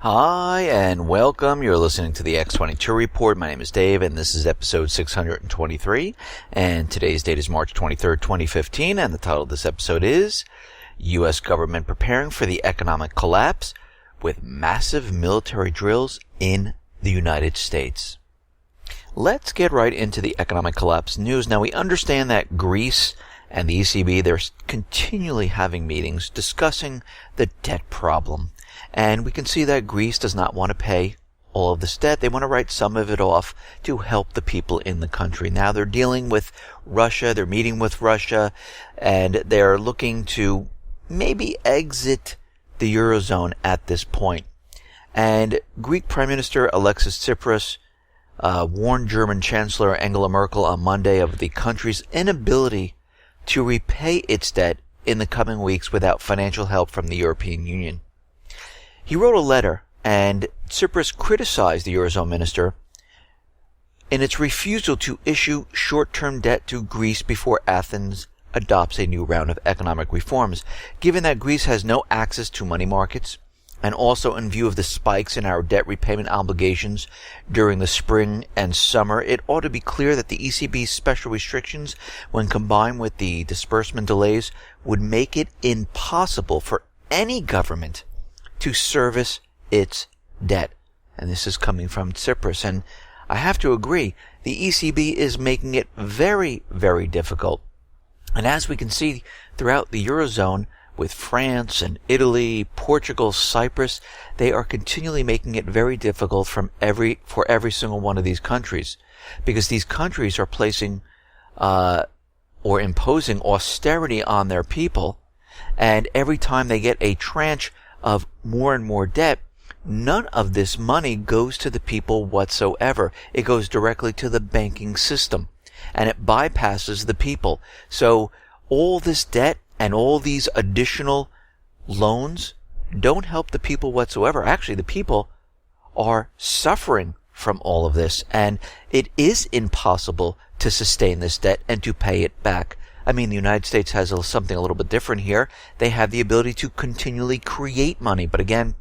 Hi, and welcome. You're listening to the X22 Report. My name is Dave, and this is episode 623. And today's date is March 23rd, 2015, and the title of this episode is U.S. Government Preparing for the Economic Collapse with Massive Military Drills in the United States. Let's get right into the economic collapse news. Now, we understand that Greece and the ECB, they're continually having meetings discussing the debt problem. And we can see that Greece does not want to pay all of this debt. They want to write some of it off to help the people in the country. Now they're dealing with Russia, they're meeting with Russia, and they're looking to maybe exit the Eurozone at this point. And Greek Prime Minister Alexis Tsipras warned German Chancellor Angela Merkel on Monday of the country's inability to repay its debt in the coming weeks without financial help from the European Union. He wrote a letter, and Tsipras criticized the Eurozone minister in its refusal to issue short-term debt to Greece before Athens adopts a new round of economic reforms. Given that Greece has no access to money markets, and also in view of the spikes in our debt repayment obligations during the spring and summer, it ought to be clear that the ECB's special restrictions, when combined with the disbursement delays, would make it impossible for any government to service its debt. And this is coming from Tsipras. And I have to agree, the ECB is making it very, very difficult. And as we can see throughout the Eurozone, with France and Italy, Portugal, Cyprus, they are continually making it very difficult for every single one of these countries, because these countries are placing or imposing austerity on their people, and every time they get a tranche of more and more debt, none of this money goes to the people whatsoever. It goes directly to the banking system, and it bypasses the people. So all this debt and all these additional loans don't help the people whatsoever. Actually, the people are suffering from all of this, and it is impossible to sustain this debt and to pay it back. I mean, the United States has something a little bit different here. They have the ability to continually create money. But again,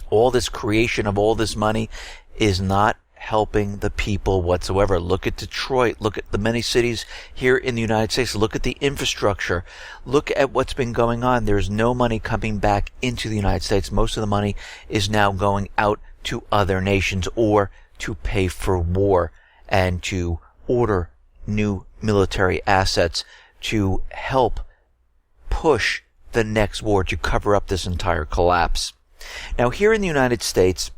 all this creation of all this money is not helping the people whatsoever. Look at Detroit. Look at the many cities here in the United States. Look at the infrastructure. Look at what's been going on. There's no money coming back into the United States. Most of the money is now going out to other nations or to pay for war and to order new military assets to help push the next war, to cover up this entire collapse. Now, here in the United States,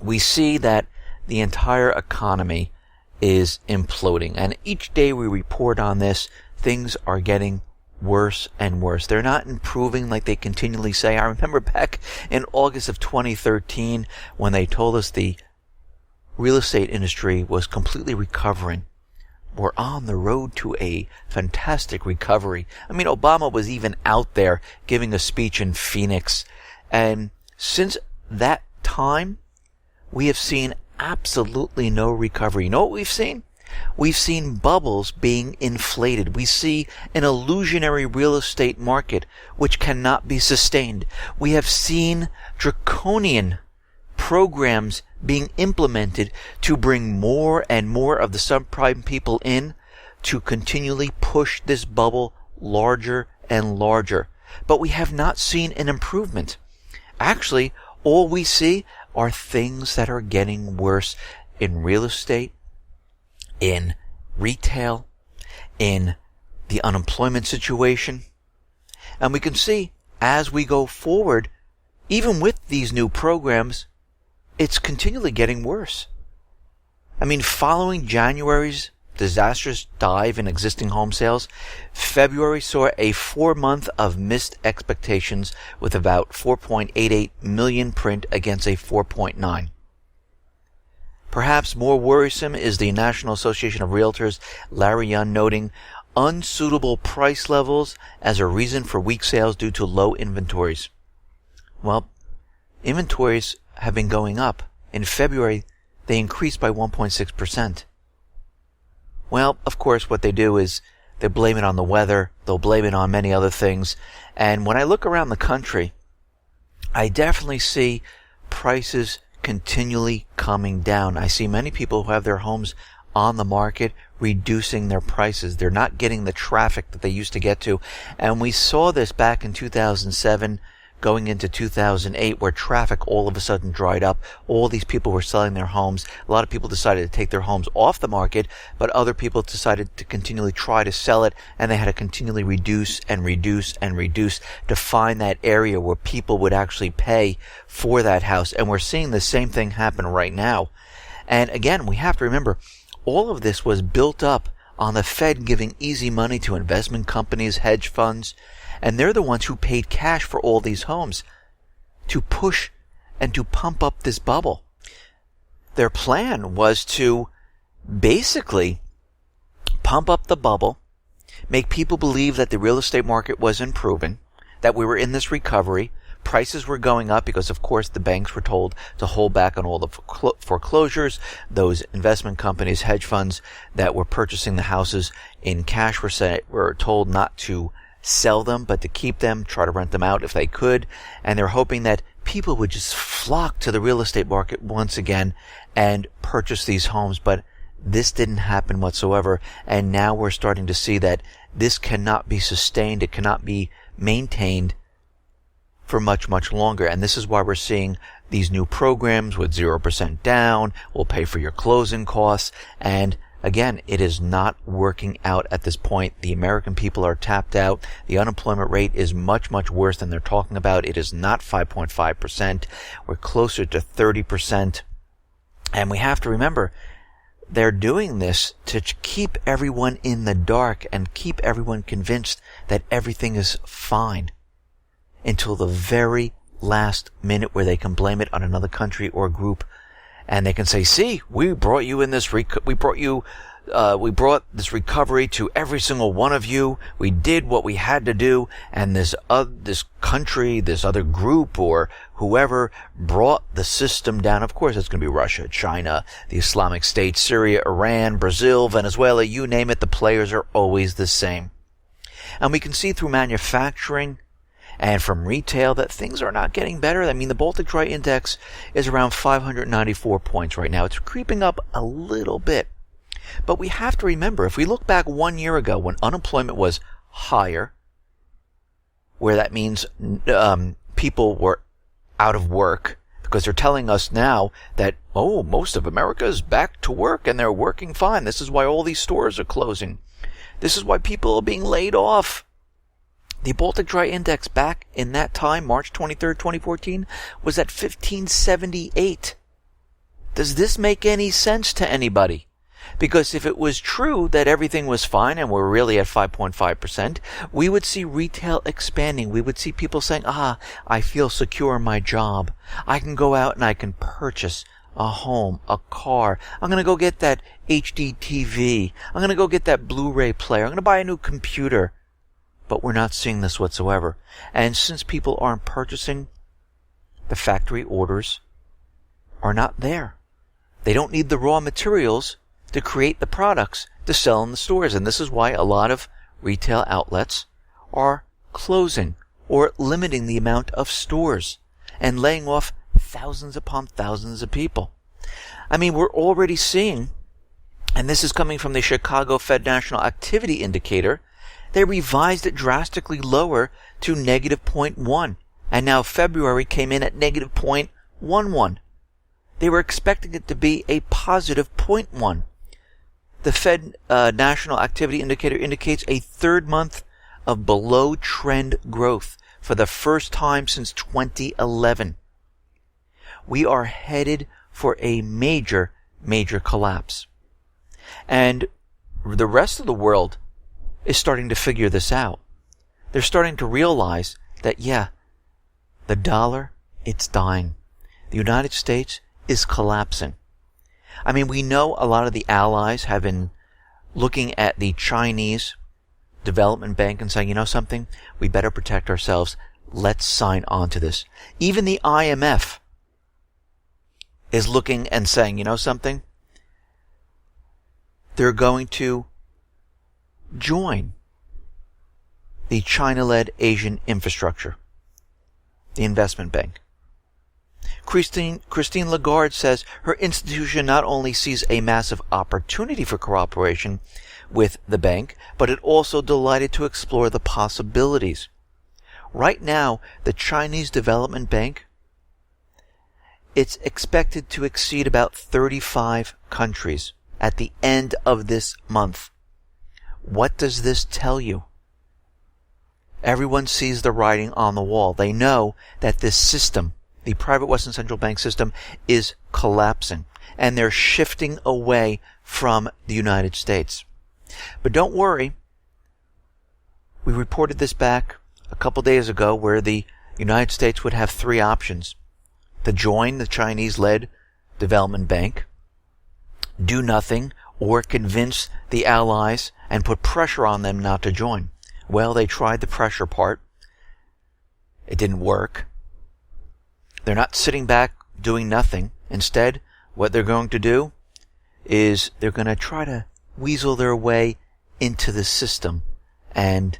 we see that the entire economy is imploding. And each day we report on this, things are getting worse and worse. They're not improving like they continually say. I remember back in August of 2013 when they told us the real estate industry was completely recovering. We're on the road to a fantastic recovery. I mean, Obama was even out there giving a speech in Phoenix. And since that time, we have seen absolutely no recovery. You know what we've seen? We've seen bubbles being inflated. We see an illusionary real estate market which cannot be sustained. We have seen draconian programs being implemented to bring more and more of the subprime people in to continually push this bubble larger and larger. But we have not seen an improvement. Actually, all we see are things that are getting worse in real estate, in retail, in the unemployment situation. And we can see as we go forward, even with these new programs, it's continually getting worse. I mean, following January's disastrous dive in existing home sales, February saw a 4-month of missed expectations with about 4.88 million print against a 4.9. Perhaps more worrisome is the National Association of Realtors, Larry Young, noting unsuitable price levels as a reason for weak sales due to low inventories. Well, inventories have been going up. In February, they increased by 1.6%. Well, of course, what they do is they blame it on the weather. They'll blame it on many other things. And when I look around the country, I definitely see prices continually coming down. I see many people who have their homes on the market reducing their prices. They're not getting the traffic that they used to get to. And we saw this back in 2007 going into 2008, where traffic all of a sudden dried up. All these people were selling their homes. A lot of people decided to take their homes off the market, but other people decided to continually try to sell it, and they had to continually reduce and reduce and reduce to find that area where people would actually pay for that house. And we're seeing the same thing happen right now. And again, we have to remember, all of this was built up on the Fed giving easy money to investment companies, hedge funds, and they're the ones who paid cash for all these homes to push and to pump up this bubble. Their plan was to basically pump up the bubble, make people believe that the real estate market was improving, that we were in this recovery. Prices were going up because, of course, the banks were told to hold back on all the foreclosures. Those investment companies, hedge funds that were purchasing the houses in cash were told not to sell them, but to keep them, try to rent them out if they could. And they're hoping that people would just flock to the real estate market once again and purchase these homes. But this didn't happen whatsoever. And now we're starting to see that this cannot be sustained. It cannot be maintained for much, much longer. And this is why we're seeing these new programs with 0% down, we'll pay for your closing costs. And again, it is not working out at this point. The American people are tapped out. The unemployment rate is much, much worse than they're talking about. It is not 5.5%. We're closer to 30%. And we have to remember, they're doing this to keep everyone in the dark and keep everyone convinced that everything is fine until the very last minute, where they can blame it on another country or group. And they can say, see, we brought you in this, we brought this recovery to every single one of you. We did what we had to do. And this country, this other group or whoever brought the system down. Of course, it's going to be Russia, China, the Islamic State, Syria, Iran, Brazil, Venezuela, you name it. The players are always the same. And we can see through manufacturing and from retail that things are not getting better. I mean, the Baltic Dry Index is around 594 points right now. It's creeping up a little bit. But we have to remember, if we look back 1 year ago when unemployment was higher, where that means people were out of work, because they're telling us now that, oh, most of America is back to work and they're working fine. This is why all these stores are closing. This is why people are being laid off. The Baltic Dry Index back in that time, March 23rd, 2014, was at 1578. Does this make any sense to anybody? Because if it was true that everything was fine and we're really at 5.5%, we would see retail expanding. We would see people saying, I feel secure in my job. I can go out and I can purchase a home, a car. I'm going to go get that HD TV. I'm going to go get that Blu-ray player. I'm going to buy a new computer. But we're not seeing this whatsoever. And since people aren't purchasing, the factory orders are not there. They don't need the raw materials to create the products to sell in the stores. And this is why a lot of retail outlets are closing or limiting the amount of stores and laying off thousands upon thousands of people. I mean, we're already seeing, and this is coming from the Chicago Fed National Activity Indicator, they revised it drastically lower to negative 0.1. And now February came in at negative 0.11. They were expecting it to be a positive 0.1. The Fed National Activity Indicator indicates a third month of below-trend growth for the first time since 2011. We are headed for a major, major collapse. And the rest of the world is starting to figure this out. They're starting to realize that, the dollar, it's dying. The United States is collapsing. I mean, we know a lot of the allies have been looking at the Chinese Development Bank and saying, you know something, we better protect ourselves. Let's sign on to this. Even the IMF is looking and saying, you know something, they're going to join the China-led Asian infrastructure, the investment bank. Christine Lagarde says her institution not only sees a massive opportunity for cooperation with the bank, but it also delighted to explore the possibilities. Right now, the Chinese Development Bank, it's expected to exceed about 35 countries at the end of this month. What does this tell you? Everyone sees the writing on the wall. They know that this system, the private Western Central Bank system, is collapsing, and they're shifting away from the United States. But don't worry. We reported this back a couple days ago where the United States would have three options: to join the Chinese-led development bank, do nothing, or convince the allies and put pressure on them not to join. Well, they tried the pressure part. It didn't work. They're not sitting back doing nothing. Instead, what they're going to do is they're going to try to weasel their way into the system and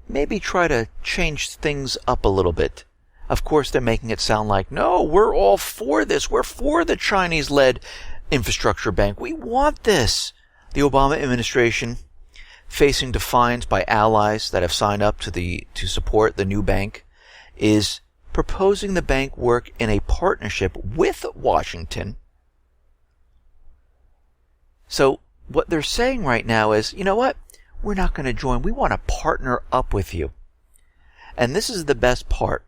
maybe try to change things up a little bit. Of course, they're making it sound like, no, we're all for this. We're for the Chinese-led infrastructure bank. We want this. The Obama administration, facing defiance by allies that have signed up to support the new bank, is proposing the bank work in a partnership with Washington. So what they're saying right now is, you know what? We're not going to join. We want to partner up with you. And this is the best part.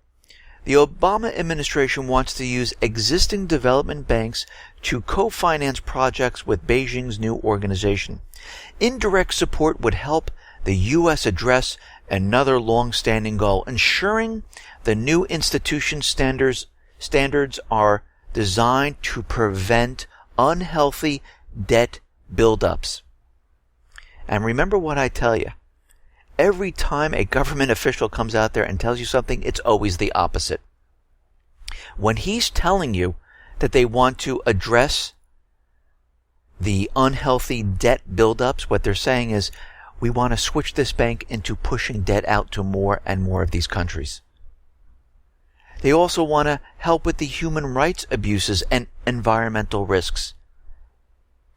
The Obama administration wants to use existing development banks to co-finance projects with Beijing's new organization. Indirect support would help the U.S. address another long-standing goal, ensuring the new institution standards are designed to prevent unhealthy debt buildups. And remember what I tell you. Every time a government official comes out there and tells you something, it's always the opposite. When he's telling you that they want to address the unhealthy debt buildups, what they're saying is, we want to switch this bank into pushing debt out to more and more of these countries. They also want to help with the human rights abuses and environmental risks.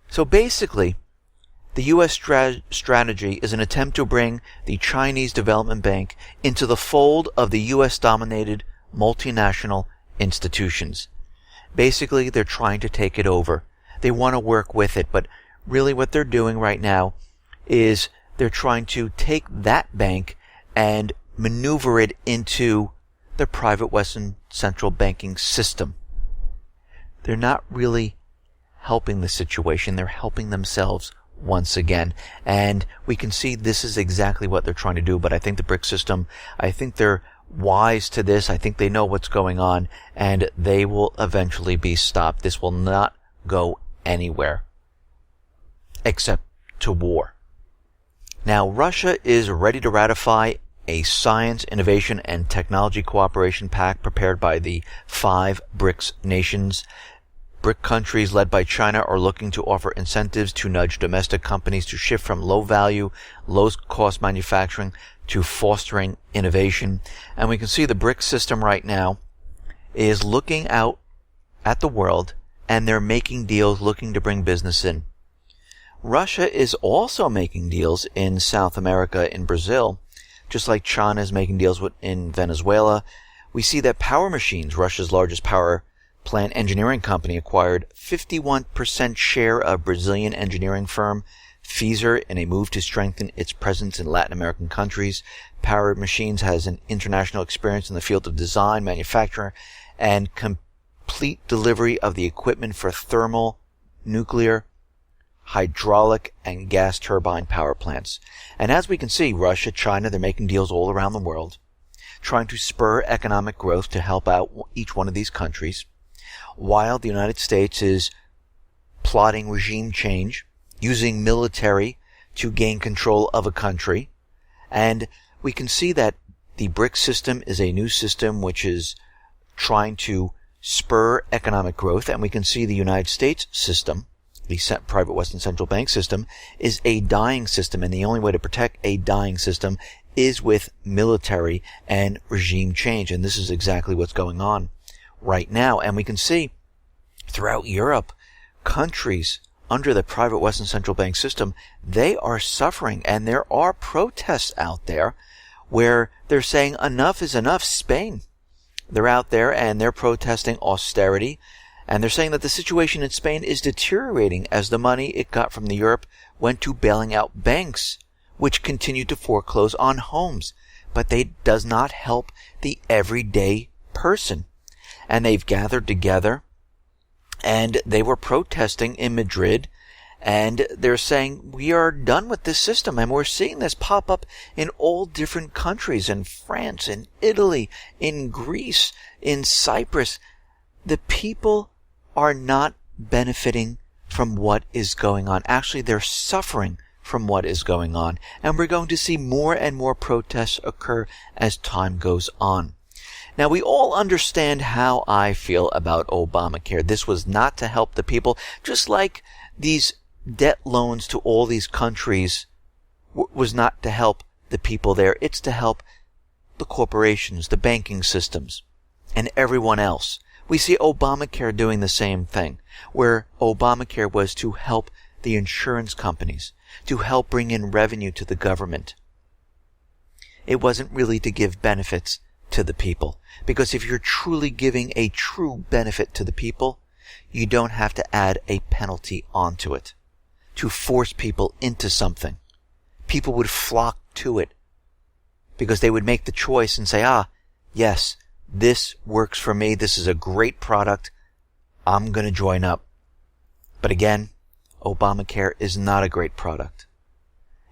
So basically, the U.S. strategy is an attempt to bring the Chinese Development Bank into the fold of the U.S.-dominated multinational institutions. Basically, they're trying to take it over. They want to work with it, but really what they're doing right now is they're trying to take that bank and maneuver it into the private Western central banking system. They're not really helping the situation. They're helping themselves once again. And we can see this is exactly what they're trying to do. But I think the BRICS system, I think they're wise to this. I think they know what's going on, and they will eventually be stopped. This will not go anywhere except to war. Now, Russia is ready to ratify a science, innovation, and technology cooperation pact prepared by the 5 BRICS nations. BRIC countries led by China are looking to offer incentives to nudge domestic companies to shift from low-value, low-cost manufacturing to fostering innovation. And we can see the BRIC system right now is looking out at the world, and they're making deals looking to bring business in. Russia is also making deals in South America, in Brazil, just like China is making deals in Venezuela. We see that Power Machines, Russia's largest power plant engineering company, acquired 51% share of Brazilian engineering firm Pfizer in a move to strengthen its presence in Latin American countries. Power Machines has an international experience in the field of design, manufacture, and complete delivery of the equipment for thermal, nuclear, hydraulic, and gas turbine power plants. And as we can see, Russia, China, they're making deals all around the world, trying to spur economic growth to help out each one of these countries, while the United States is plotting regime change, using military to gain control of a country. And we can see that the BRICS system is a new system which is trying to spur economic growth, and we can see the United States system, the private Western Central Bank system, is a dying system, and the only way to protect a dying system is with military and regime change, and this is exactly what's going on. right now. And we can see throughout Europe, countries under the private Western central bank system, they are suffering. And there are protests out there where they're saying enough is enough. Spain, they're out there and they're protesting austerity. And they're saying that the situation in Spain is deteriorating as the money it got from the Europe went to bailing out banks, which continued to foreclose on homes. But they does not help the everyday person. And they've gathered together and they were protesting in Madrid, and they're saying we are done with this system. And we're seeing this pop up in all different countries, in France, in Italy, in Greece, in Cyprus. The people are not benefiting from what is going on. Actually, they're suffering from what is going on. And we're going to see more and more protests occur as time goes on. Now, we all understand how I feel about Obamacare. This was not to help the people, just like these debt loans to all these countries was not to help the people there. It's to help the corporations, the banking systems, and everyone else. We see Obamacare doing the same thing, where Obamacare was to help the insurance companies, to help bring in revenue to the government. It wasn't really to give benefits to the people. Because if you're truly giving a true benefit to the people, you don't have to add a penalty onto it to force people into something. People would flock to it because they would make the choice and say, yes, this works for me. This is a great product. I'm going to join up. But again, Obamacare is not a great product.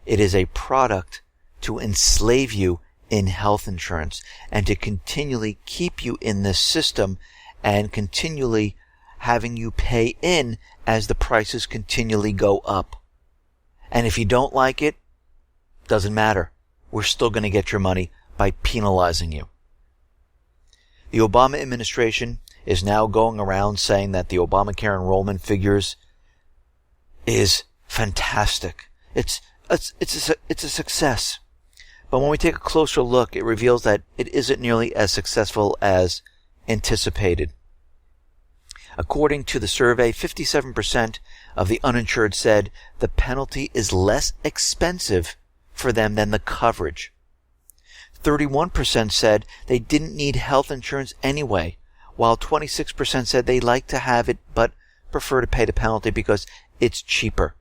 It is a product to enslave you in health insurance and to continually keep you in this system and continually having you pay in as the prices continually go up. And if you don't like it, doesn't matter. We're still going to get your money by penalizing you. The Obama administration is now going around saying that the Obamacare enrollment figures is fantastic. It's a success. But when we take a closer look, it reveals that it isn't nearly as successful as anticipated. According to the survey, 57% of the uninsured said the penalty is less expensive for them than the coverage. 31% said they didn't need health insurance anyway, while 26% said they like to have it but prefer to pay the penalty because it's cheaper.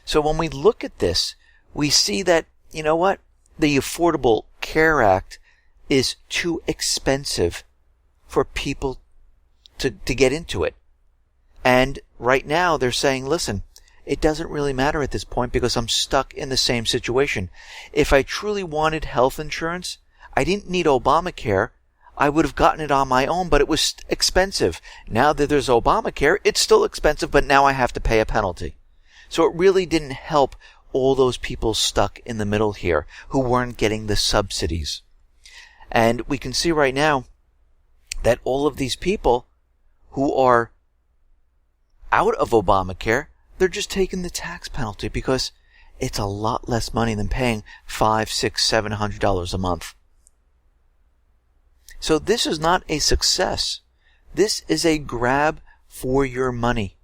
So when we look at this, we see that, you know what? The Affordable Care Act is too expensive for people to get into it. And right now they're saying, listen, it doesn't really matter at this point because I'm stuck in the same situation. If I truly wanted health insurance, I didn't need Obamacare. I would have gotten it on my own, but it was expensive. Now that there's Obamacare, it's still expensive, but now I have to pay a penalty. So it really didn't help all those people stuck in the middle here who weren't getting the subsidies. And we can see right now that all of these people who are out of Obamacare, they're just taking the tax penalty because it's a lot less money than paying $500, $600, $700 a month. So this is not a success. This is a grab for your money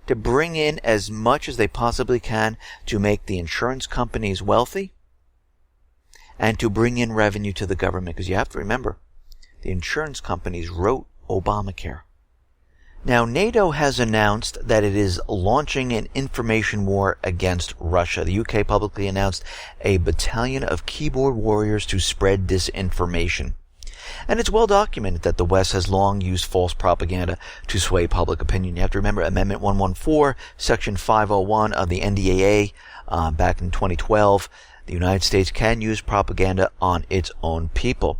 to bring in as much as they possibly can to make the insurance companies wealthy and to bring in revenue to the government. Because you have to remember, the insurance companies wrote Obamacare. Now, NATO has announced that it is launching an information war against Russia. The UK publicly announced a battalion of keyboard warriors to spread disinformation. And it's well documented that the West has long used false propaganda to sway public opinion. You have to remember Amendment 114, Section 501 of the NDAA back in 2012. The United States can use propaganda on its own people.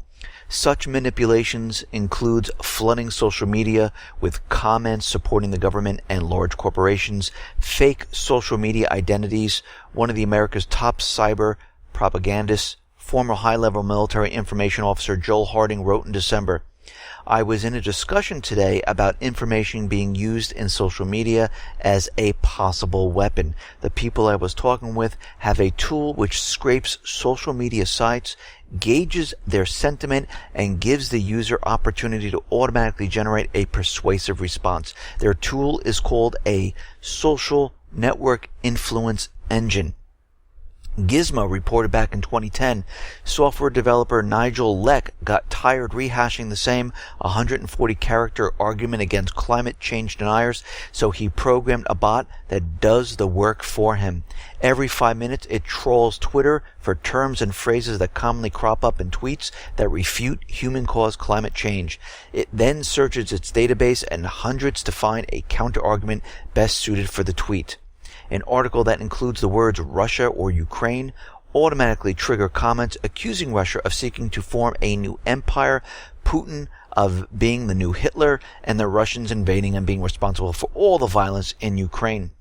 Such manipulations includes flooding social media with comments supporting the government and large corporations, fake social media identities. One of America's top cyber propagandists, former high-level military information officer Joel Harding, wrote in December, I was in a discussion today about information being used in social media as a possible weapon. The people I was talking with have a tool which scrapes social media sites, gauges their sentiment, and gives the user opportunity to automatically generate a persuasive response. Their tool is called a social network influence engine. Gizmo reported back in 2010, software developer Nigel Leck got tired rehashing the same 140-character argument against climate change deniers, so he programmed a bot that does the work for him. Every 5 minutes, it trawls Twitter for terms and phrases that commonly crop up in tweets that refute human-caused climate change. It then searches its database and hundreds to find a counter-argument best suited for the tweet. An article that includes the words Russia or Ukraine automatically trigger comments accusing Russia of seeking to form a new empire, Putin of being the new Hitler, and the Russians invading and being responsible for all the violence in Ukraine.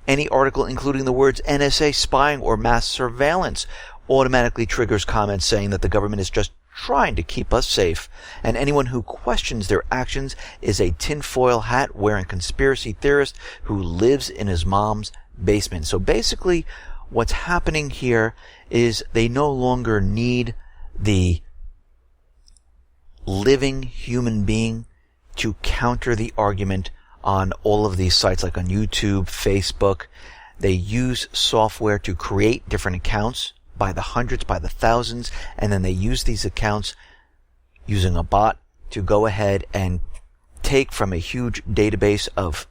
Any article including the words NSA spying or mass surveillance automatically triggers comments saying that the government is just trying to keep us safe, and anyone who questions their actions is a tinfoil hat wearing conspiracy theorist who lives in his mom's basement. So basically what's happening here is they no longer need the living human being to counter the argument on all of these sites like on YouTube, Facebook. They use software to create different accounts by the hundreds, by the thousands, and then they use these accounts using a bot to go ahead and take from a huge database of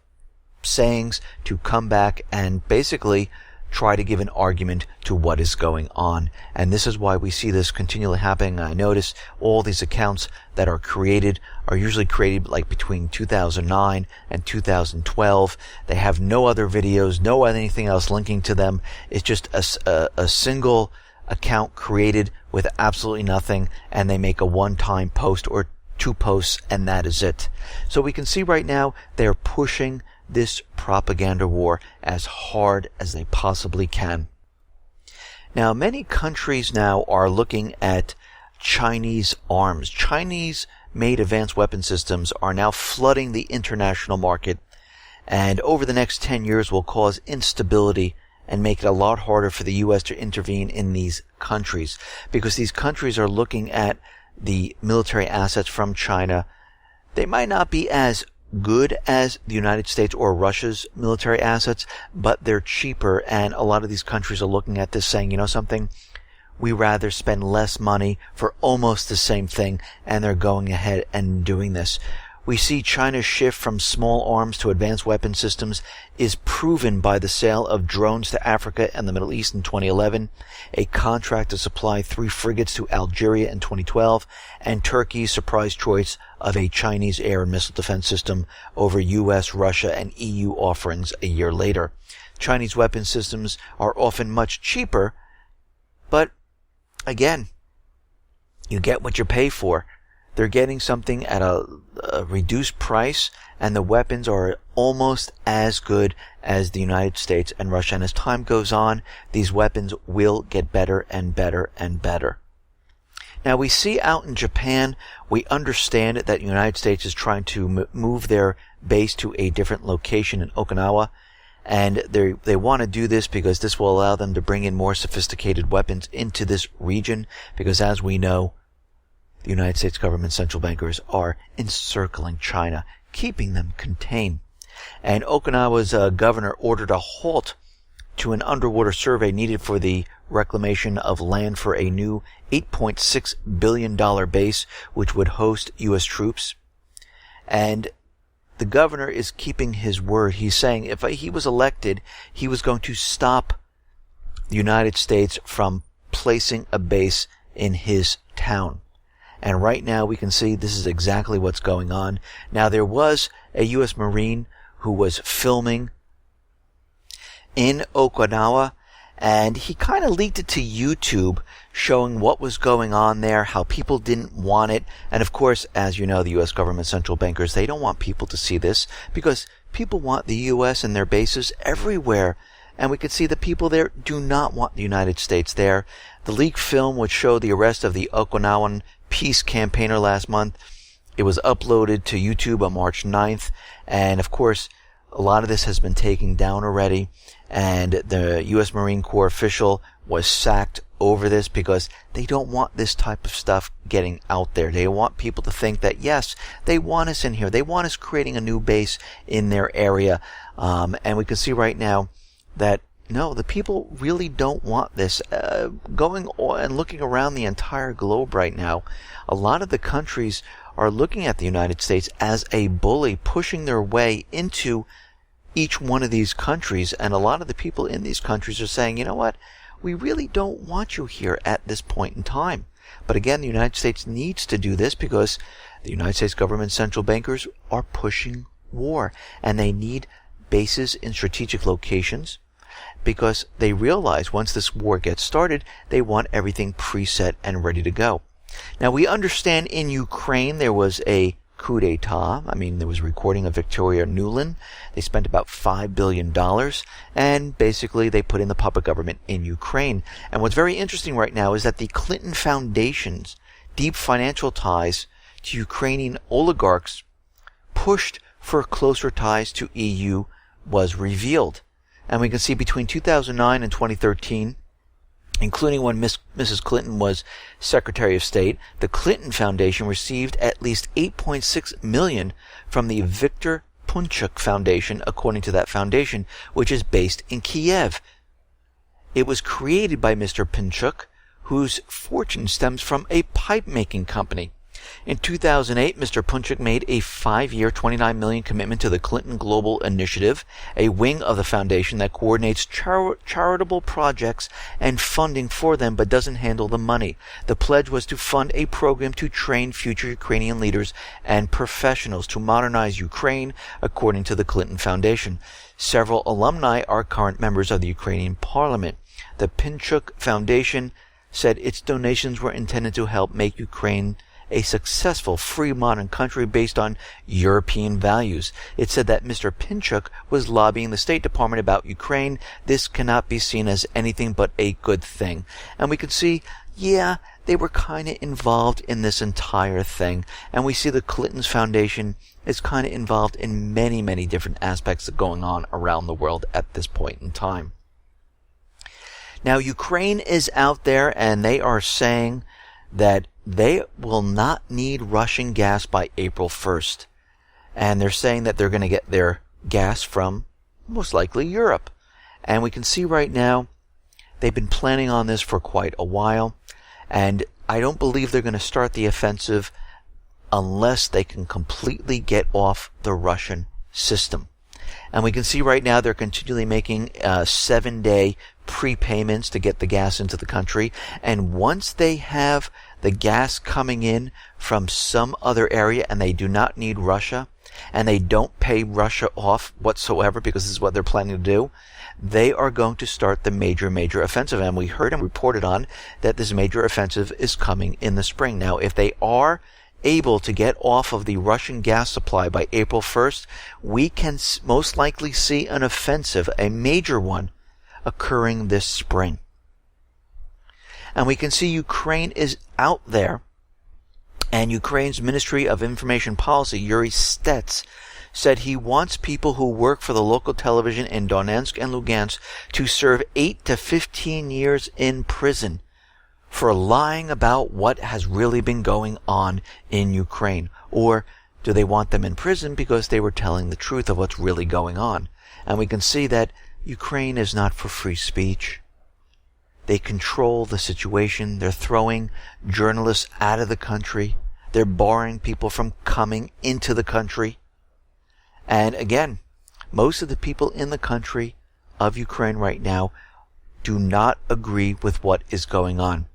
sayings to come back and basically try to give an argument to what is going on. And this is why we see this continually happening. I notice all these accounts that are created are usually created like between 2009 and 2012. They have no other videos, no anything else linking to them. It's just a single account created with absolutely nothing, and they make a one-time post or two posts, and that is it. So we can see right now they're pushing this propaganda war as hard as they possibly can. Now, many countries now are looking at Chinese arms. Chinese-made advanced weapon systems are now flooding the international market, and over the next 10 years will cause instability and make it a lot harder for the U.S. to intervene in these countries, because these countries are looking at the military assets from China. They might not be as good as the United States or Russia's military assets, but they're cheaper, and a lot of these countries are looking at this saying, you know something, we rather spend less money for almost the same thing, and they're going ahead and doing this. We see China's shift from small arms to advanced weapon systems is proven by the sale of drones to Africa and the Middle East in 2011, a contract to supply 3 frigates to Algeria in 2012, and Turkey's surprise choice of a Chinese air and missile defense system over US, Russia, and EU offerings a year later. Chinese weapon systems are often much cheaper, but again, you get what you pay for. They're getting something at a reduced price, and the weapons are almost as good as the United States and Russia. And as time goes on, these weapons will get better and better and better. Now, we see out in Japan, we understand that the United States is trying to move their base to a different location in Okinawa. And they want to do this because this will allow them to bring in more sophisticated weapons into this region, because as we know, the United States government central bankers are encircling China, keeping them contained. And Okinawa's governor ordered a halt to an underwater survey needed for the reclamation of land for a new $8.6 billion base, which would host U.S. troops. And the governor is keeping his word. He's saying if he was elected, he was going to stop the United States from placing a base in his town. And right now we can see this is exactly what's going on. Now, there was a U.S. Marine who was filming in Okinawa, and he kind of leaked it to YouTube, showing what was going on there, how people didn't want it. And of course, as you know, the U.S. government central bankers, they don't want people to see this, because people want the U.S. and their bases everywhere. And we could see the people there do not want the United States there. The leaked film would show the arrest of the Okinawan peace campaigner last month, It was uploaded to YouTube on March 9th, and of course, a lot of this has been taken down already, and the U.S. Marine Corps official was sacked over this because they don't want this type of stuff getting out there. They want people to think that, yes, they want us in here. They want us creating a new base in their area. And we can see right now that, no, the people really don't want this. Going on and looking around the entire globe right now, a lot of the countries are looking at the United States as a bully, pushing their way into each one of these countries. And a lot of the people in these countries are saying, you know what? We really don't want you here at this point in time. But again, the United States needs to do this because the United States government central bankers are pushing war. And they need bases in strategic locations because they realize once this war gets started, they want everything preset and ready to go. Now, we understand in Ukraine there was a coup d'etat. I mean, there was a recording of Victoria Nuland. They spent about $5 billion, and basically they put in the puppet government in Ukraine. And what's very interesting right now is that the Clinton Foundation's deep financial ties to Ukrainian oligarchs pushed for closer ties to EU was revealed. And we can see between 2009 and 2013, including when Mrs. Clinton was Secretary of State, the Clinton Foundation received at least $8.6 million from the Viktor Punchuk Foundation, according to that foundation, which is based in Kiev. It was created by Mr. Punchuk, whose fortune stems from a pipe-making company. In 2008, Mr. Punchuk made a 5-year, $29 million commitment to the Clinton Global Initiative, a wing of the foundation that coordinates charitable projects and funding for them but doesn't handle the money. The pledge was to fund a program to train future Ukrainian leaders and professionals to modernize Ukraine, according to the Clinton Foundation. Several alumni are current members of the Ukrainian parliament. The Punchuk Foundation said its donations were intended to help make Ukraine a successful, free, modern country based on European values. It said that Mr. Punchuk was lobbying the State Department about Ukraine. This cannot be seen as anything but a good thing. And we can see, yeah, they were kind of involved in this entire thing. And we see the Clinton's Foundation is kind of involved in many, many different aspects that are going on around the world at this point in time. Now, Ukraine is out there and they are saying that they will not need Russian gas by April 1st. And they're saying that they're going to get their gas from, most likely, Europe. And we can see right now, they've been planning on this for quite a while. And I don't believe they're going to start the offensive unless they can completely get off the Russian system. And we can see right now they're continually making 7-day prepayments to get the gas into the country. And once they have the gas coming in from some other area and they do not need Russia, and they don't pay Russia off whatsoever because this is what they're planning to do, they are going to start the major offensive. And we heard and reported on that this major offensive is coming in the spring. Now, if they are able to get off of the Russian gas supply by April 1st, we can most likely see an offensive, a major one, occurring this spring. And we can see Ukraine is out there, and Ukraine's Ministry of Information Policy, Yuri Stets, said he wants people who work for the local television in Donetsk and Lugansk to serve 8 to 15 years in prison for lying about what has really been going on in Ukraine. Or do they want them in prison because they were telling the truth of what's really going on? And we can see that Ukraine is not for free speech. They control the situation. They're throwing journalists out of the country. They're barring people from coming into the country. And again, most of the people in the country of Ukraine right now do not agree with what is going on.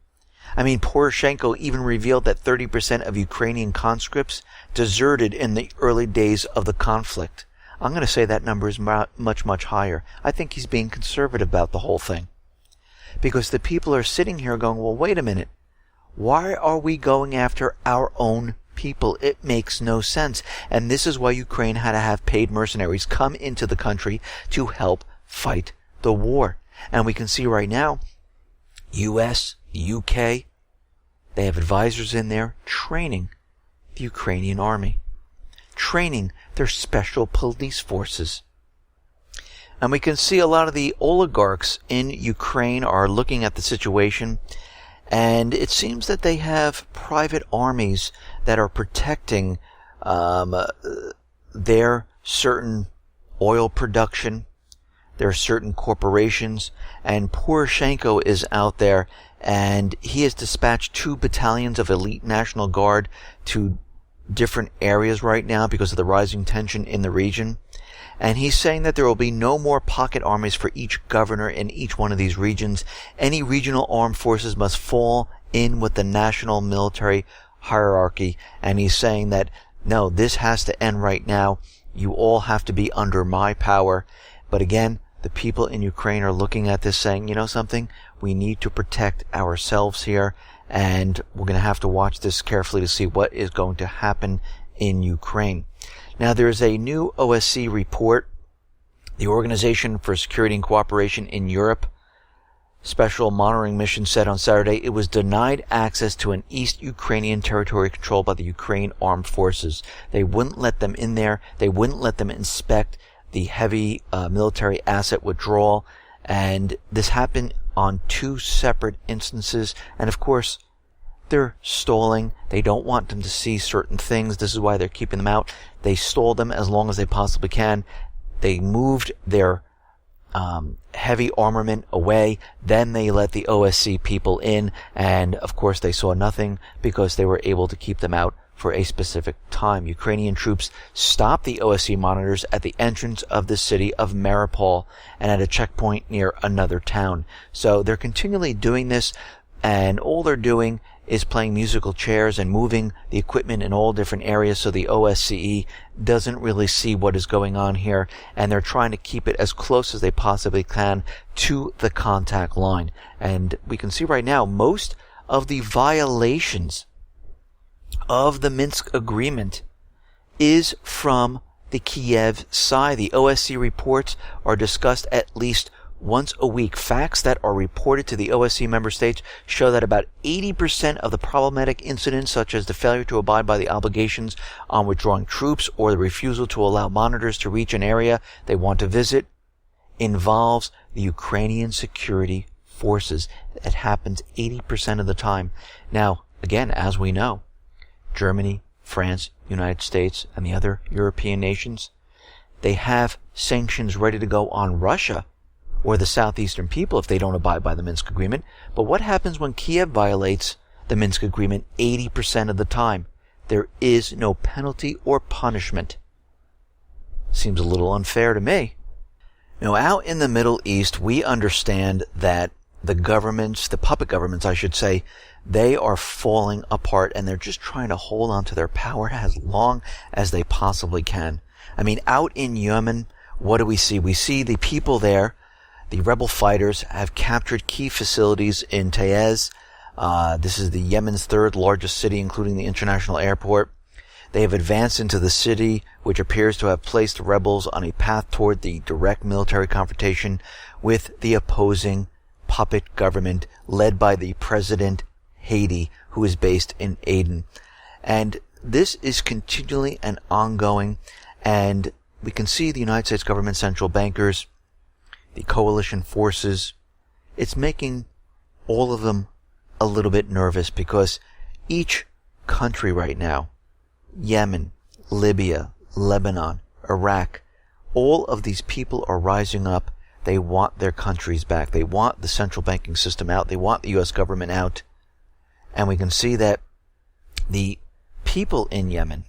I mean, Poroshenko even revealed that 30% of Ukrainian conscripts deserted in the early days of the conflict. I'm going to say that number is much higher. I think he's being conservative about the whole thing. Because the people are sitting here going, well, wait a minute. Why are we going after our own people? It makes no sense. And this is why Ukraine had to have paid mercenaries come into the country to help fight the war. And we can see right now, US, UK, they have advisors in there training the Ukrainian army, training their special police forces. And we can see a lot of the oligarchs in Ukraine are looking at the situation, and it seems that they have private armies that are protecting their certain oil production, their certain corporations, and Poroshenko is out there, and he has dispatched 2 battalions of elite National Guard to different areas right now because of the rising tension in the region. And he's saying that there will be no more pocket armies for each governor in each one of these regions. Any regional armed forces must fall in with the national military hierarchy. And he's saying that, no, this has to end right now. You all have to be under my power. But again, the people in Ukraine are looking at this saying, you know something? We need to protect ourselves here. And we're going to have to watch this carefully to see what is going to happen in Ukraine. Now, there's a new OSCE report, the Organization for Security and Cooperation in Europe. Special monitoring mission said on Saturday it was denied access to an East Ukrainian territory controlled by the Ukraine Armed Forces. They wouldn't let them in there. They wouldn't let them inspect the heavy military asset withdrawal. And this happened on 2 separate instances. And of course, they're stalling. They don't want them to see certain things. This is why they're keeping them out. They stall them as long as they possibly can. They moved their heavy armament away. Then they let the OSCE people in. And of course, they saw nothing because they were able to keep them out for a specific time. Ukrainian troops stopped the OSCE monitors at the entrance of the city of Mariupol and at a checkpoint near another town. So they're continually doing this, and all they're doing is playing musical chairs and moving the equipment in all different areas so the OSCE doesn't really see what is going on here, and they're trying to keep it as close as they possibly can to the contact line. And we can see right now most of the violations of the Minsk agreement is from the Kiev side. The OSCE reports are discussed at least once a week. Facts that are reported to the OSCE member states show that about 80% of the problematic incidents, such as the failure to abide by the obligations on withdrawing troops or the refusal to allow monitors to reach an area they want to visit, involves the Ukrainian security forces. It happens 80% of the time. Now, again, as we know, Germany, France, United States, and the other European nations, they have sanctions ready to go on Russia or the southeastern people if they don't abide by the Minsk agreement. But what happens when Kiev violates the Minsk agreement 80% of the time? There is no penalty or punishment. Seems a little unfair to me. Now, out in the Middle East, we understand that the governments, the puppet governments, I should say, they are falling apart, and they're just trying to hold on to their power as long as they possibly can. I mean, out in Yemen, what do we see? We see the people there, the rebel fighters, have captured key facilities in Taiz. This is the Yemen's 3rd largest city, including the international airport. They have advanced into the city, which appears to have placed the rebels on a path toward the direct military confrontation with the opposing puppet government led by the President Haiti, who is based in Aden. And this is continually and ongoing, and we can see the United States government, central bankers, the coalition forces. It's making all of them a little bit nervous because each country right now, Yemen, Libya, Lebanon, Iraq, all of these people are rising up. They want their countries back. They want the central banking system out. They want the U.S. government out. And we can see that the people in Yemen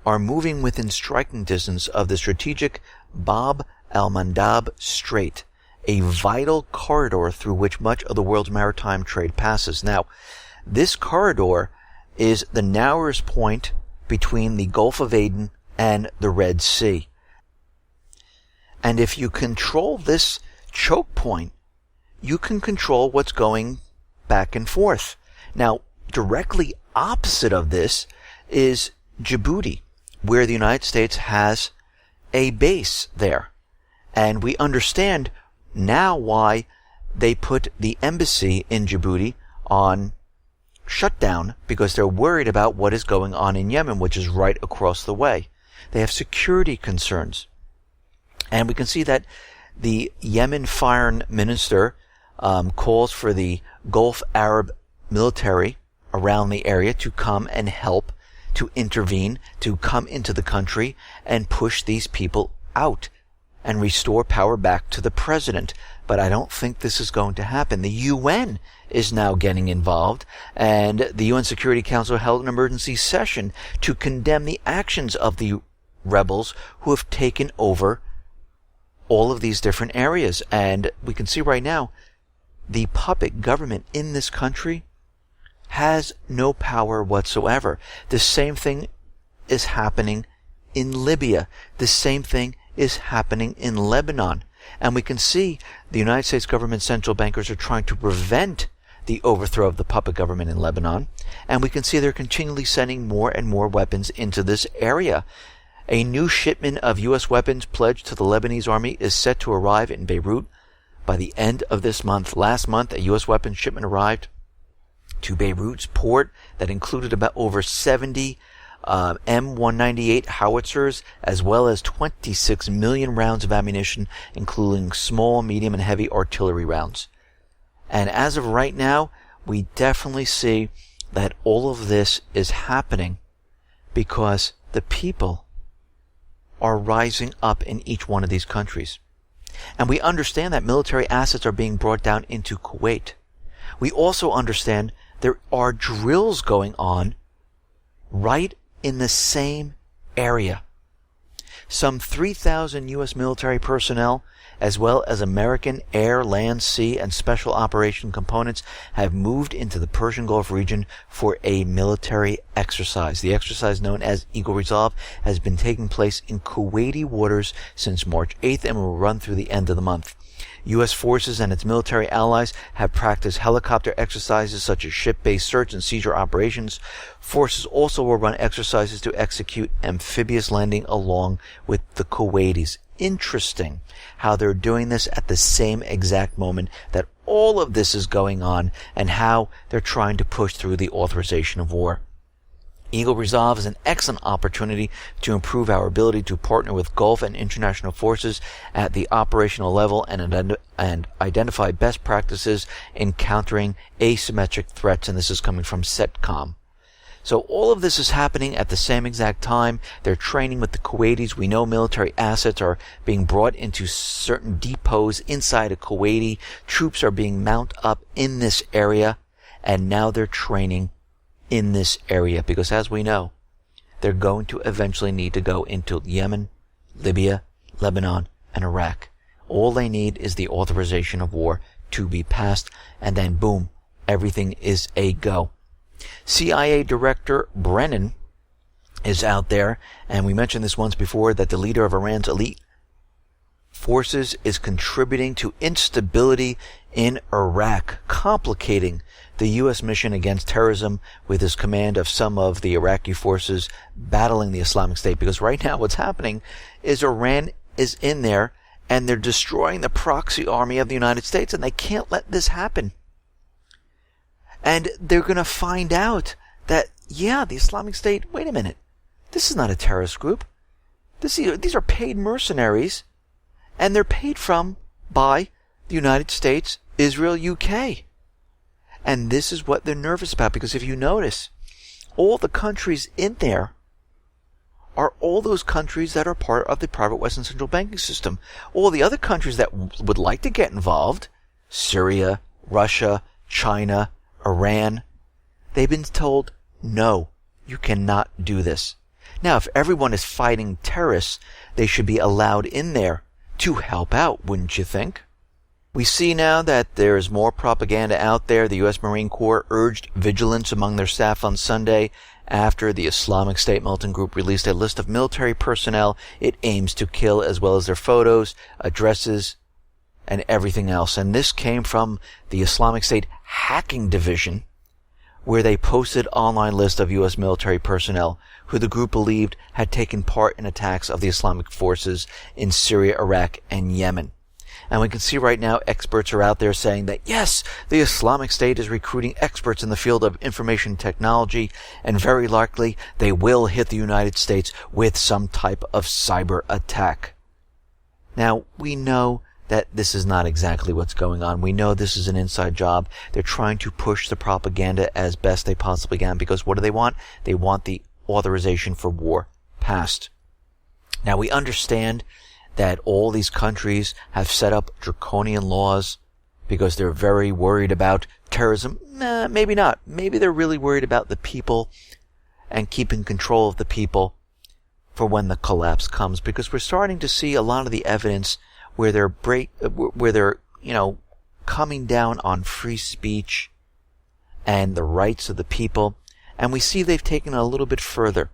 are moving within striking distance of the strategic Bab al-Mandab Strait, a vital corridor through which much of the world's maritime trade passes. Now, this corridor is the narrowest point between the Gulf of Aden and the Red Sea. And if you control this choke point, you can control what's going back and forth. Now, directly opposite of this is Djibouti, where the United States has a base there. And we understand now why they put the embassy in Djibouti on shut down because they're worried about what is going on in Yemen, which is right across the way. They have security concerns. And we can see that the Yemen foreign minister calls for the Gulf Arab military around the area to come and help, to intervene, to come into the country and push these people out and restore power back to the president. But I don't think this is going to happen. The UN is now getting involved, and the UN Security Council held an emergency session to condemn the actions of the rebels who have taken over all of these different areas. And we can see right now, the puppet government in this country has no power whatsoever. The same thing is happening in Libya. The same thing is happening in Lebanon. And we can see the United States government central bankers are trying to prevent the overthrow of the puppet government in Lebanon. And we can see they're continually sending more and more weapons into this area. A new shipment of U.S. weapons pledged to the Lebanese army is set to arrive in Beirut by the end of this month. Last month, a U.S. weapons shipment arrived to Beirut's port that included about over 70 M198 howitzers, as well as 26 million rounds of ammunition, including small, medium, and heavy artillery rounds. And as of right now, we definitely see that all of this is happening because the people are rising up in each one of these countries. And we understand that military assets are being brought down into Kuwait. We also understand there are drills going on right in the same area. Some 3,000 U.S. military personnel, as well as American air, land, sea, and special operation components, have moved into the Persian Gulf region for a military exercise. The exercise, known as Eagle Resolve, has been taking place in Kuwaiti waters since March 8th and will run through the end of the month. U.S. forces and its military allies have practiced helicopter exercises such as ship-based search and seizure operations. Forces also will run exercises to execute amphibious landing along with the Kuwaitis. Interesting how they're doing this at the same exact moment that all of this is going on, and how they're trying to push through the authorization of war. Eagle Resolve is an excellent opportunity to improve our ability to partner with Gulf and international forces at the operational level and identify best practices in countering asymmetric threats. And this is coming from CENTCOM. So all of this is happening at the same exact time. They're training with the Kuwaitis. We know military assets are being brought into certain depots inside of Kuwaiti. Troops are being mounted up in this area, and now they're training in this area because, as we know, they're going to eventually need to go into Yemen, Libya, Lebanon, and Iraq. All they need is the authorization of war to be passed, and then boom, everything is a go. CIA Director Brennan is out there, and we mentioned this once before, that the leader of Iran's elite forces is contributing to instability in Iraq, complicating the U.S. mission against terrorism with his command of some of the Iraqi forces battling the Islamic State. Because right now what's happening is Iran is in there and they're destroying the proxy army of the United States, and they can't let this happen. And they're going to find out that, yeah, the Islamic State, wait a minute, this is not a terrorist group. These are paid mercenaries, and they're paid by the United States, Israel, UK. And this is what they're nervous about, because if you notice, all the countries in there are all those countries that are part of the private Western central banking system. All the other countries that would like to get involved, Syria, Russia, China, Iran, they've been told, no, you cannot do this. Now, if everyone is fighting terrorists, they should be allowed in there to help out, wouldn't you think? We see now that there is more propaganda out there. The U.S. Marine Corps urged vigilance among their staff on Sunday after the Islamic State militant group released a list of military personnel it aims to kill, as well as their photos, addresses, and everything else. And this came from the Islamic State Hacking Division, where they posted online list of U.S. military personnel who the group believed had taken part in attacks of the Islamic forces in Syria, Iraq, and Yemen. And we can see right now experts are out there saying that, yes, the Islamic State is recruiting experts in the field of information technology, and very likely they will hit the United States with some type of cyber attack. Now, we know that this is not exactly what's going on. We know this is an inside job. They're trying to push the propaganda as best they possibly can, because what do they want? They want the authorization for war passed. Now, we understand that all these countries have set up draconian laws because they're very worried about terrorism. Maybe not. Maybe they're really worried about the people and keeping control of the people for when the collapse comes, because we're starting to see a lot of the evidence where they're coming down on free speech and the rights of the people, and we see they've taken it a little bit further.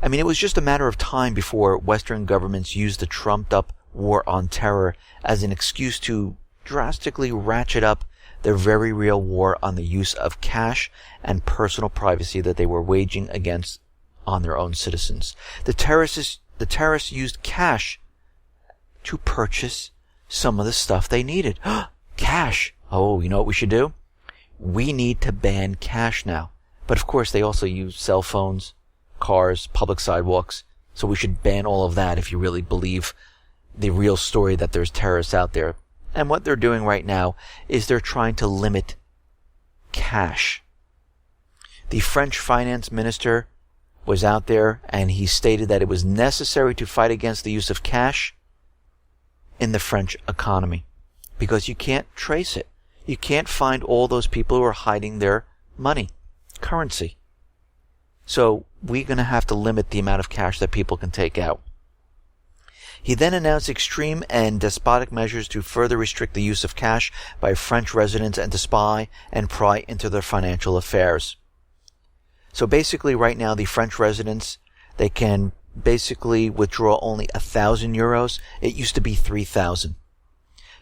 I mean, it was just a matter of time before Western governments used the trumped-up war on terror as an excuse to drastically ratchet up their very real war on the use of cash and personal privacy that they were waging against on their own citizens. The terrorists used cash to purchase some of the stuff they needed. Cash! Oh, you know what we should do? We need to ban cash now. But of course, they also use cell phones, cars, public sidewalks, so we should ban all of that if you really believe the real story that there's terrorists out there. And what they're doing right now is they're trying to limit cash. The French finance minister was out there and he stated that it was necessary to fight against the use of cash in the French economy, because you can't trace it. You can't find all those people who are hiding their money, currency. So we're going to have to limit the amount of cash that people can take out. He then announced extreme and despotic measures to further restrict the use of cash by French residents and to spy and pry into their financial affairs. So basically right now the French residents, they can basically withdraw only 1,000 euros. It used to be 3,000.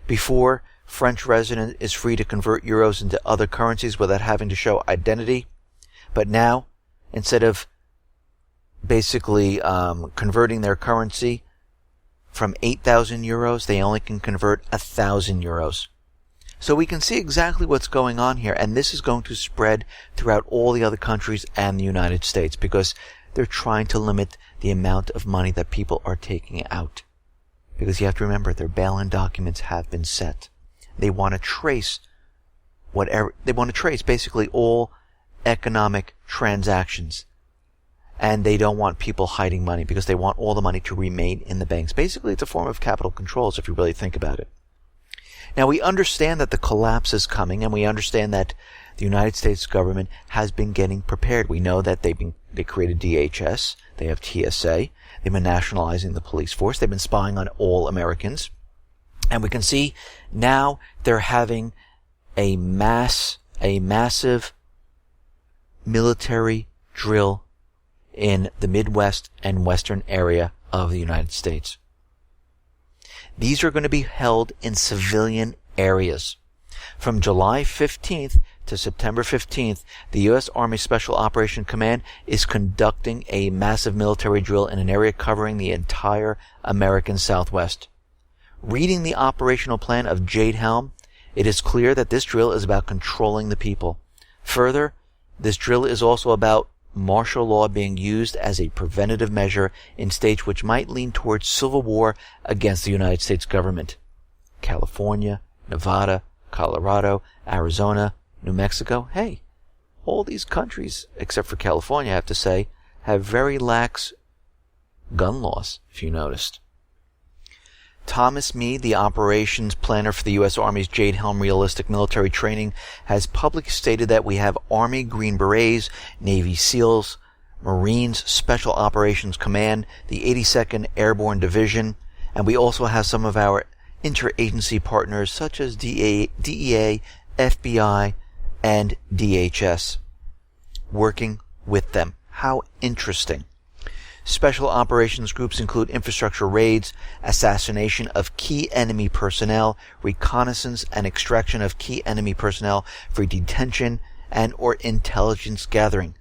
Before, French resident is free to convert euros into other currencies without having to show identity. But now, instead of basically converting their currency from 8,000 euros, they only can convert 1,000 euros. So we can see exactly what's going on here, and this is going to spread throughout all the other countries and the United States, because they're trying to limit the amount of money that people are taking out. Because you have to remember, their bail-in documents have been set. They want to trace basically all economic transactions. And they don't want people hiding money, because they want all the money to remain in the banks. Basically, it's a form of capital controls if you really think about it. Now, we understand that the collapse is coming, and we understand that the United States government has been getting prepared. We know that they created DHS, they have TSA, they've been nationalizing the police force, they've been spying on all Americans. And we can see now they're having a massive military drill in the Midwest and Western area of the United States. These are going to be held in civilian areas. From July 15th to September 15th, the U.S. Army Special Operations Command is conducting a massive military drill in an area covering the entire American Southwest. Reading the operational plan of Jade Helm, it is clear that this drill is about controlling the people. Further, this drill is also about martial law being used as a preventative measure in states which might lean towards civil war against the United States government. California, Nevada, Colorado, Arizona, New Mexico. Hey, all these countries, except for California, I have to say, have very lax gun laws, if you noticed. Thomas Meade, the operations planner for the U.S. Army's Jade Helm Realistic Military Training, has publicly stated that we have Army Green Berets, Navy SEALs, Marines Special Operations Command, the 82nd Airborne Division, and we also have some of our interagency partners such as DEA, FBI, and DHS working with them. How interesting. Special operations groups include infrastructure raids, assassination of key enemy personnel, reconnaissance and extraction of key enemy personnel for detention and or intelligence gathering.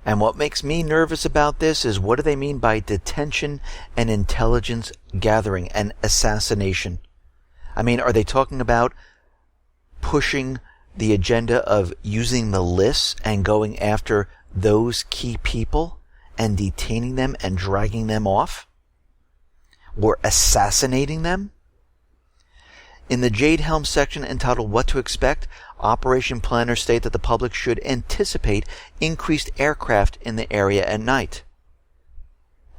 And what makes me nervous about this is, what do they mean by detention and intelligence gathering and assassination? I mean, are they talking about pushing the agenda of using the lists and going after those key people and detaining them and dragging them off? Or assassinating them? In the Jade Helm section entitled What to Expect, operation planners state that the public should anticipate increased aircraft in the area at night.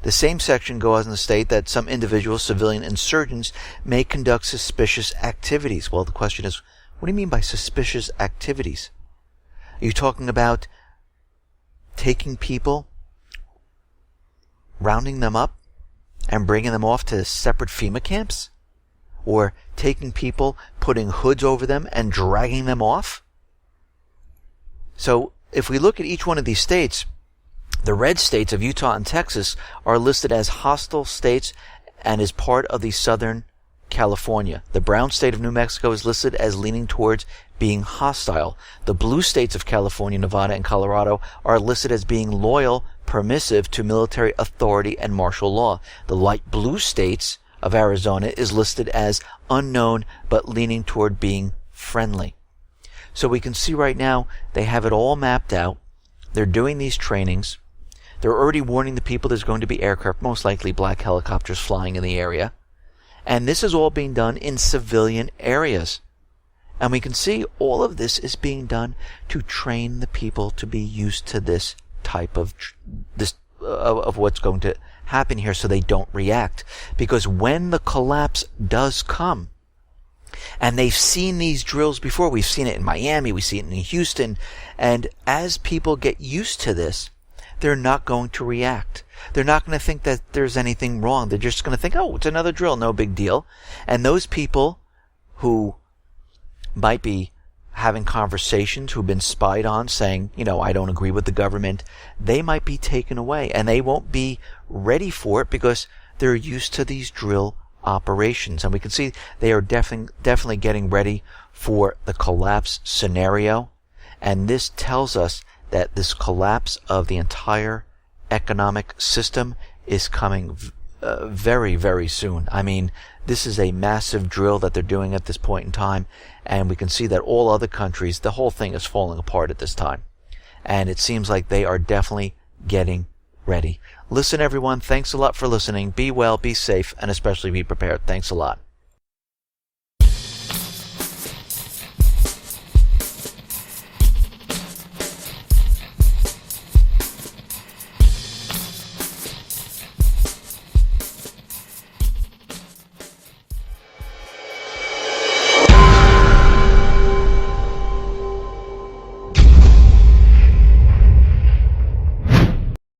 The same section goes on to state that some individual civilian insurgents may conduct suspicious activities. Well, the question is, what do you mean by suspicious activities? Are you talking about taking people, rounding them up, and bringing them off to separate FEMA camps? Or taking people, putting hoods over them, and dragging them off? So, if we look at each one of these states, the red states of Utah and Texas are listed as hostile states and is part of the Southern California. The brown state of New Mexico is listed as leaning towards being hostile. The blue states of California, Nevada, and Colorado are listed as being loyal, permissive to military authority and martial law. The light blue states of Arizona is listed as unknown but leaning toward being friendly. So we can see right now they have it all mapped out. They're doing these trainings. They're already warning the people there's going to be aircraft, most likely black helicopters, flying in the area. And this is all being done in civilian areas. And we can see all of this is being done to train the people to be used to this type of what's going to happen here, so they don't react. Because when the collapse does come, and they've seen these drills before, we've seen it in Miami, we see it in Houston, and as people get used to this, they're not going to react. They're not going to think that there's anything wrong. They're just going to think, oh, it's another drill, no big deal. And those people who might be having conversations, who've been spied on, saying, I don't agree with the government, they might be taken away, and they won't be ready for it because they're used to these drill operations. And we can see they are definitely getting ready for the collapse scenario. And this tells us that this collapse of the entire economic system is coming very, very soon. I mean, this is a massive drill that they're doing at this point in time, and we can see that all other countries, the whole thing is falling apart at this time. And it seems like they are definitely getting ready. Listen, everyone, thanks a lot for listening. Be well, be safe, and especially be prepared. Thanks a lot.